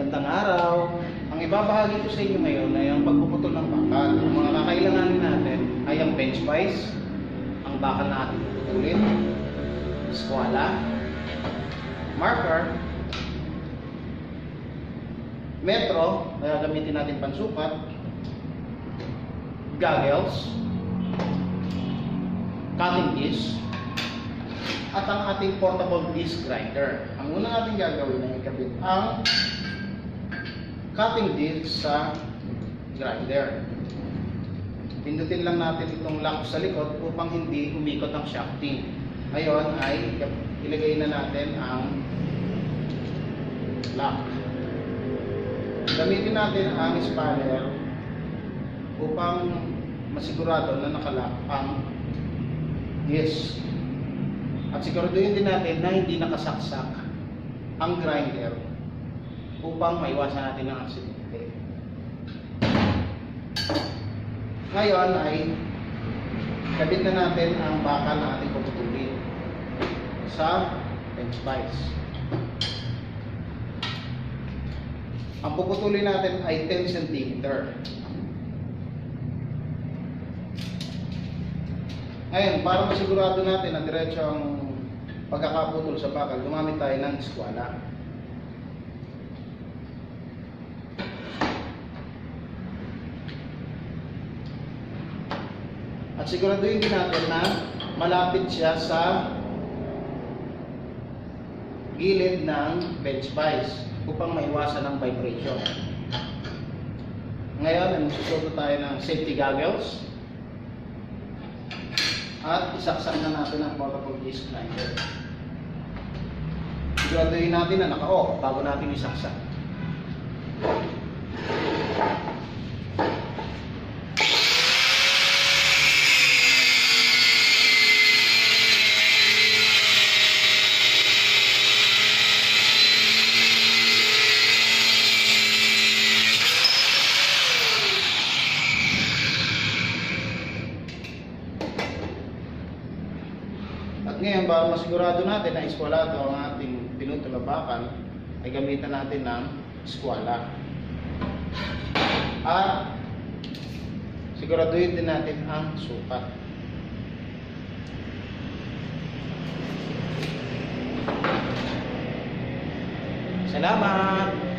Magandang araw. Ang ibabahagi ko sa inyo ngayon ay ang pagpuputol ng bakal. Ang mga kakailanganin natin ay ang bench vise, ang bakal na ating puputulin, skwala, marker, metro na gagamitin natin pansukat, goggles, cutting disc, at ang ating portable disc grinder. Ang unang ating gagawin ay ikabit ang cutting disc sa grinder. Pindutin lang natin itong lock sa likod upang hindi umikot ang shafting. Ngayon ay ilagay na natin ang lock. Gamitin natin ang spanner upang masigurado na nakalock ang disc. At siguraduhin din natin na hindi nakasaksak ang grinder upang maiwasan natin ang aksidente. Ngayon ay kabit na natin ang bakal na ating puputulin sa bench vise. Ang puputulin natin ay 10 cm. Ngayon, para masigurado natin na diretso ang pagkakaputol sa bakal, gumamit tayo ng skwala. At siguraduhin din natin na malapit siya sa gilid ng bench vise upang maiwasan ang vibration. Ngayon, susuot tayo ng safety goggles. At isaksak na natin ang portable disc grinder. Siguraduhin natin na naka-off bago natin isaksak. At ngayon, para masigurado natin na iskwalado ang ating pinutol na bakal, ay gamitan natin ng skwala. At siguraduhin din natin ang sukat. Salamat!